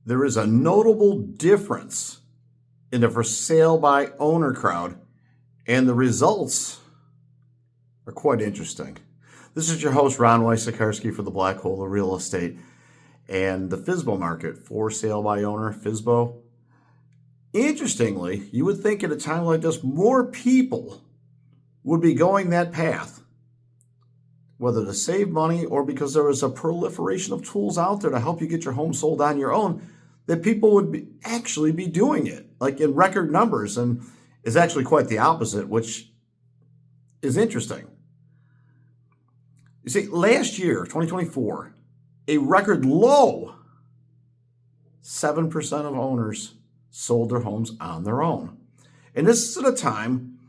there is a notable difference in the for sale by owner crowd, and the results are quite interesting. This is your host, Ron Wysakarski, for the Black Hole of Real Estate and the FSBO market, for sale by owner, FSBO. Interestingly, you would think at a time like this, more people would be going that path, whether to save money or because there is a proliferation of tools out there to help you get your home sold on your own, that people would actually be doing it, like in record numbers, and is actually quite the opposite, which is interesting. You see, last year, 2024, a record low 7% of owners sold their homes on their own. And this is at a time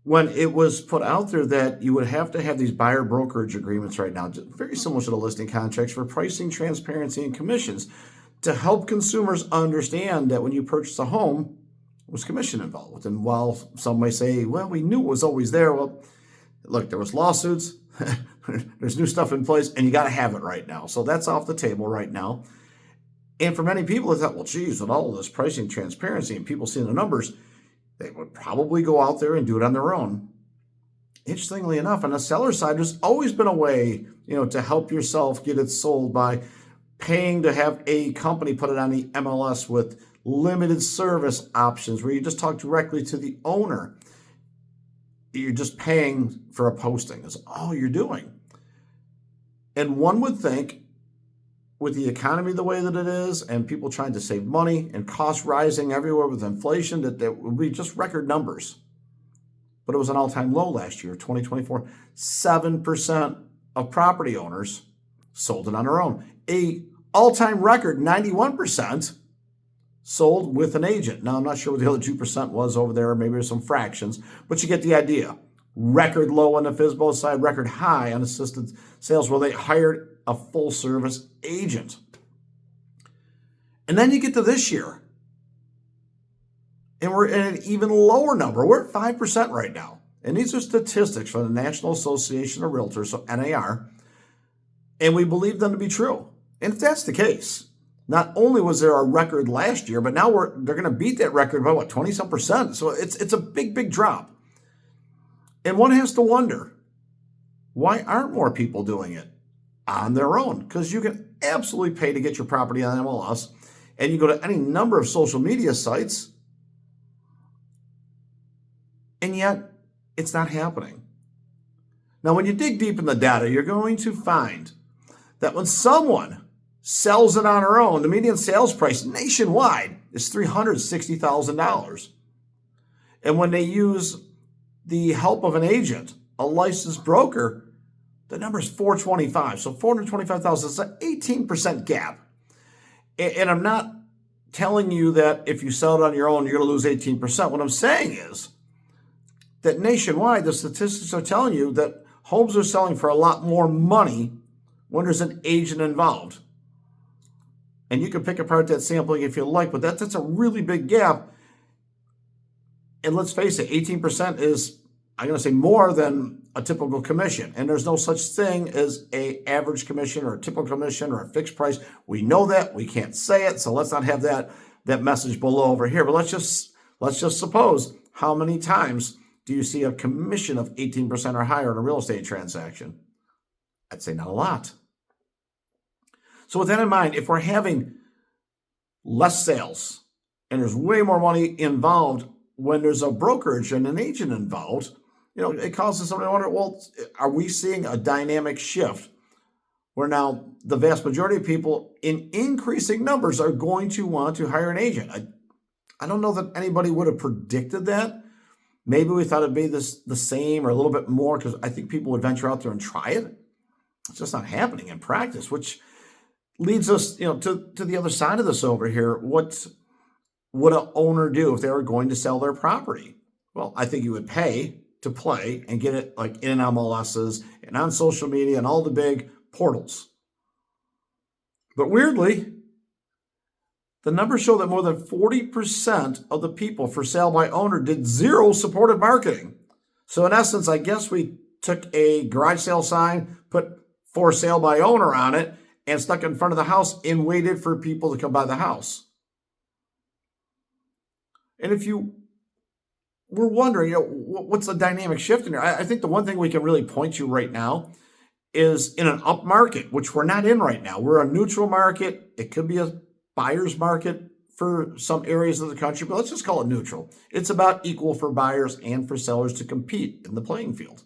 when it was put out there that you would have to have these buyer brokerage agreements right now, very similar to the listing contracts, for pricing, transparency, and commissions, to help consumers understand that when you purchase a home, there was commission involved. And while some may say, well, we knew it was always there, well, look, there was lawsuits, there's new stuff in place, and you got to have it right now. So that's off the table right now. And for many people, they thought, well, geez, with all of this pricing transparency and people seeing the numbers, they would probably go out there and do it on their own. Interestingly enough, on the seller side, there's always been a way, to help yourself get it sold by paying to have a company put it on the MLS with limited service options where you just talk directly to the owner. You're just paying for a posting. That's all you're doing. And one would think, with the economy the way that it is and people trying to save money and costs rising everywhere with inflation, that there would be just record numbers. But it was an all-time low last year, 2024. 7% of property owners sold it on their own. A all-time record, 91%, sold with an agent. Now, I'm not sure what the other 2% was over there. Maybe there's some fractions, but you get the idea. Record low on the FSBO side, record high on assisted sales where they hired a full-service agent. And then you get to this year, and we're at an even lower number. We're at 5% right now. And these are statistics from the National Association of Realtors, so NAR, and we believe them to be true. And if that's the case, not only was there a record last year, but now they're going to beat that record by 20-some%. So it's a big, big drop. And one has to wonder, why aren't more people doing it on their own? Because you can absolutely pay to get your property on MLS, and you go to any number of social media sites, and yet it's not happening. Now, when you dig deep in the data, you're going to find that when someone sells it on their own, the median sales price nationwide is $360,000. And when they use the help of an agent, a licensed broker, the number is $425,000. So $425,000 is an 18% gap. And I'm not telling you that if you sell it on your own, you're going to lose 18%. What I'm saying is that nationwide, the statistics are telling you that homes are selling for a lot more money when there's an agent involved. And you can pick apart that sampling if you like, but that's a really big gap. And let's face it, 18% is, I'm going to say, more than a typical commission. And there's no such thing as an average commission or a typical commission or a fixed price. We know that. We can't say it, so let's not have that message below over here. But let's just suppose, how many times do you see a commission of 18% or higher in a real estate transaction? I'd say not a lot. So with that in mind, if we're having less sales and there's way more money involved when there's a brokerage and an agent involved, it causes somebody to wonder, well, are we seeing a dynamic shift where now the vast majority of people in increasing numbers are going to want to hire an agent? I don't know that anybody would have predicted that. Maybe we thought it'd be the same or a little bit more, because I think people would venture out there and try it. It's just not happening in practice, which leads us, to the other side of this over here. What would an owner do if they were going to sell their property? Well, I think you would pay to play and get it like in MLSs and on social media and all the big portals. But weirdly, the numbers show that more than 40% of the people for sale by owner did zero supported marketing. So in essence, I guess we took a garage sale sign, put for sale by owner on it, and stuck in front of the house and waited for people to come by the house. And if you were wondering, what's the dynamic shift in here? I think the one thing we can really point to right now is in an up market, which we're not in right now. We're a neutral market. It could be a buyer's market for some areas of the country, but let's just call it neutral. It's about equal for buyers and for sellers to compete in the playing field.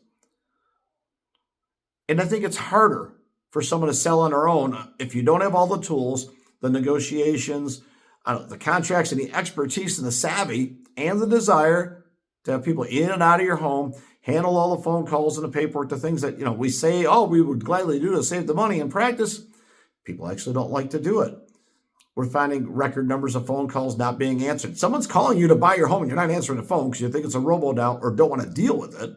And I think it's harder for someone to sell on their own if you don't have all the tools, the negotiations, the contracts, and the expertise and the savvy and the desire to have people in and out of your home, handle all the phone calls and the paperwork, the things that, we say, we would gladly do to save the money. In practice, people actually don't like to do it. We're finding record numbers of phone calls not being answered. Someone's calling you to buy your home and you're not answering the phone because you think it's a robo-dial or don't want to deal with it,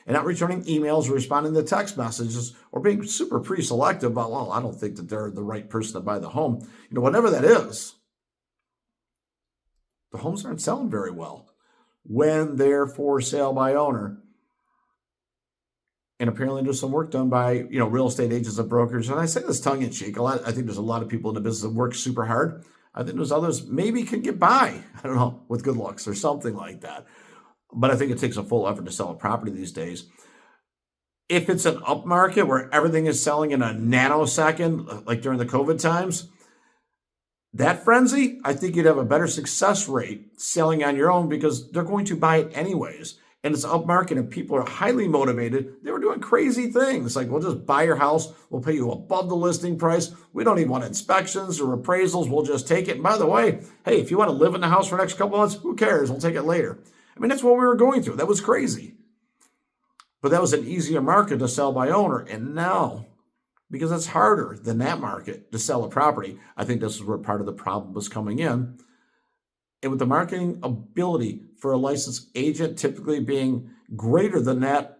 and not returning emails or responding to text messages or being super pre-selective about, I don't think that they're the right person to buy the home. Whatever that is, the homes aren't selling very well when they're for sale by owner. And apparently there's some work done by, real estate agents and brokers. And I say this tongue in cheek. I think there's a lot of people in the business that work super hard. I think there's others maybe can get by, I don't know, with good looks or something like that. But I think it takes a full effort to sell a property these days. If it's an up market where everything is selling in a nanosecond, like during the COVID times, that frenzy, I think you'd have a better success rate selling on your own because they're going to buy it anyways. And it's up market and people are highly motivated. They were doing crazy things like, we'll just buy your house. We'll pay you above the listing price. We don't even want inspections or appraisals. We'll just take it. And by the way, hey, if you want to live in the house for the next couple months, who cares? We'll take it later. That's what we were going through. That was crazy. But that was an easier market to sell by owner. And now, because it's harder than that market to sell a property, I think this is where part of the problem was coming in. And with the marketing ability for a licensed agent typically being greater than that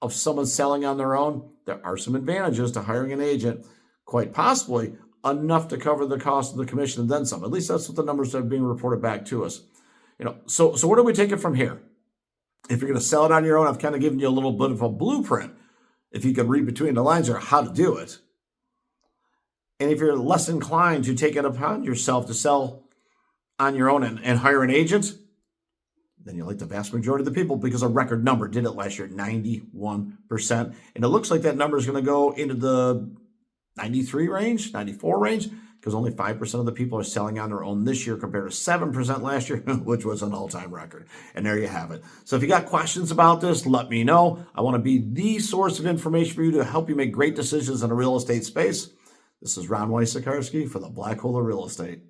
of someone selling on their own, there are some advantages to hiring an agent, quite possibly enough to cover the cost of the commission and then some. At least that's what the numbers that are being reported back to us. So where do we take it from here? If you're going to sell it on your own, I've kind of given you a little bit of a blueprint, if you could read between the lines, or how to do it. And if you're less inclined to take it upon yourself to sell on your own and hire an agent, then you're like the vast majority of the people, because a record number did it last year, 91%. And it looks like that number is going to go into the 93 range, 94 range, because only 5% of the people are selling on their own this year compared to 7% last year, which was an all-time record. And there you have it. So if you got questions about this, let me know. I want to be the source of information for you to help you make great decisions in the real estate space. This is Ron Wysakarski for the Black Hole of Real Estate.